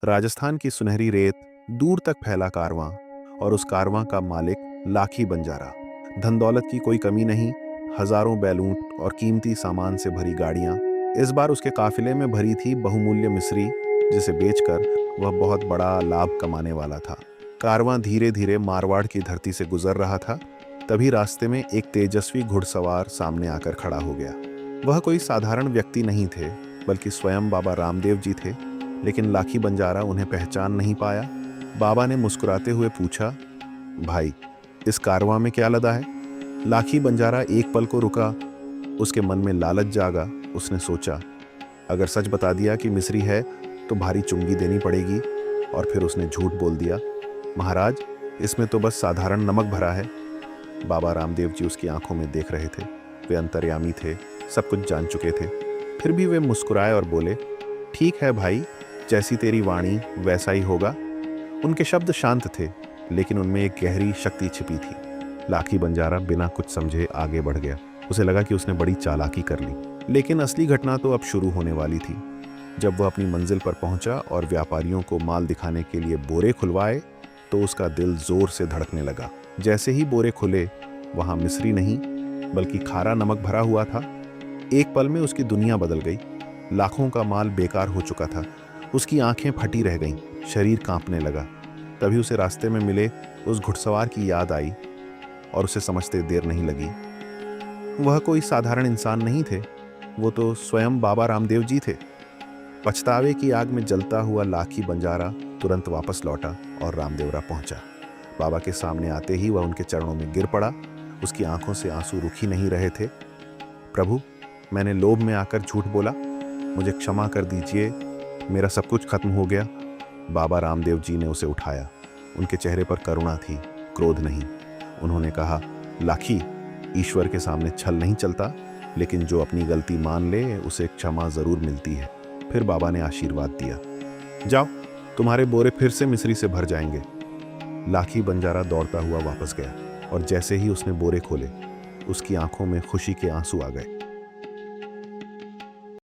राजस्थान की सुनहरी रेत, दूर तक फैला कारवां, और उस कारवां का मालिक लाखी बंजारा। धन दौलत की कोई कमी नहीं, हजारों बैलूट और कीमती सामान से भरी गाड़ियां इस बार उसके काफिले में भरी थी बहुमूल्य मिस्री, जिसे बेचकर वह बहुत बड़ा लाभ कमाने वाला था। कारवां धीरे धीरे मारवाड़ की धरती से गुजर रहा था। तभी रास्ते में एक तेजस्वी घुड़सवार सामने आकर खड़ा हो गया। वह कोई साधारण व्यक्ति नहीं थे, बल्कि स्वयं बाबा रामदेव जी थे। लेकिन लाखी बंजारा उन्हें पहचान नहीं पाया। बाबा ने मुस्कुराते हुए पूछा, भाई, इस कारवां में क्या लदा है? लाखी बंजारा एक पल को रुका। उसके मन में लालच जागा। उसने सोचा, अगर सच बता दिया कि मिस्री है तो भारी चुंगी देनी पड़ेगी। और फिर उसने झूठ बोल दिया, महाराज, इसमें तो बस साधारण नमक भरा है। बाबा रामदेव जी उसकी आंखों में देख रहे थे। वे अंतर्यामी थे, सब कुछ जान चुके थे। फिर भी वे मुस्कुराए और बोले, ठीक है भाई, जैसी तेरी वाणी वैसा ही होगा। उनके शब्द शांत थे, लेकिन उनमें एक गहरी शक्ति छिपी थी। लाखी बंजारा बिना कुछ समझे आगे बढ़ गया। उसे लगा कि उसने बड़ी चालाकी कर ली। लेकिन असली घटना तो अब शुरू होने वाली थी। जब वह अपनी मंजिल पर पहुंचा और व्यापारियों को माल दिखाने के लिए बोरे खुलवाए, तो उसका दिल जोर से धड़कने लगा। जैसे ही बोरे खुले, वहां मिस्री नहीं बल्कि खारा नमक भरा हुआ था। एक पल में उसकी दुनिया बदल गई। लाखों का माल बेकार हो चुका था। उसकी आंखें फटी रह गईं, शरीर कांपने लगा। तभी उसे रास्ते में मिले उस घुड़सवार की याद आई और उसे समझते देर नहीं लगी। वह कोई साधारण इंसान नहीं थे, वो तो स्वयं बाबा रामदेव जी थे। पछतावे की आग में जलता हुआ लाखी बंजारा तुरंत वापस लौटा और रामदेवरा पहुंचा। बाबा के सामने आते ही वह उनके चरणों में गिर पड़ा। उसकी आंखों से आंसू रुक ही नहीं रहे थे। प्रभु, मैंने लोभ में आकर झूठ बोला, मुझे क्षमा कर दीजिए, मेरा सब कुछ खत्म हो गया। बाबा रामदेव जी ने उसे उठाया। उनके चेहरे पर करुणा थी, क्रोध नहीं। उन्होंने कहा, लाखी, ईश्वर के सामने छल नहीं चलता, लेकिन जो अपनी गलती मान ले उसे क्षमा जरूर मिलती है। फिर बाबा ने आशीर्वाद दिया, जाओ, तुम्हारे बोरे फिर से मिस्री से भर जाएंगे। लाखी बंजारा दौड़ता हुआ वापस गया और जैसे ही उसने बोरे खोले, उसकी आंखों में खुशी के आंसू आ गए।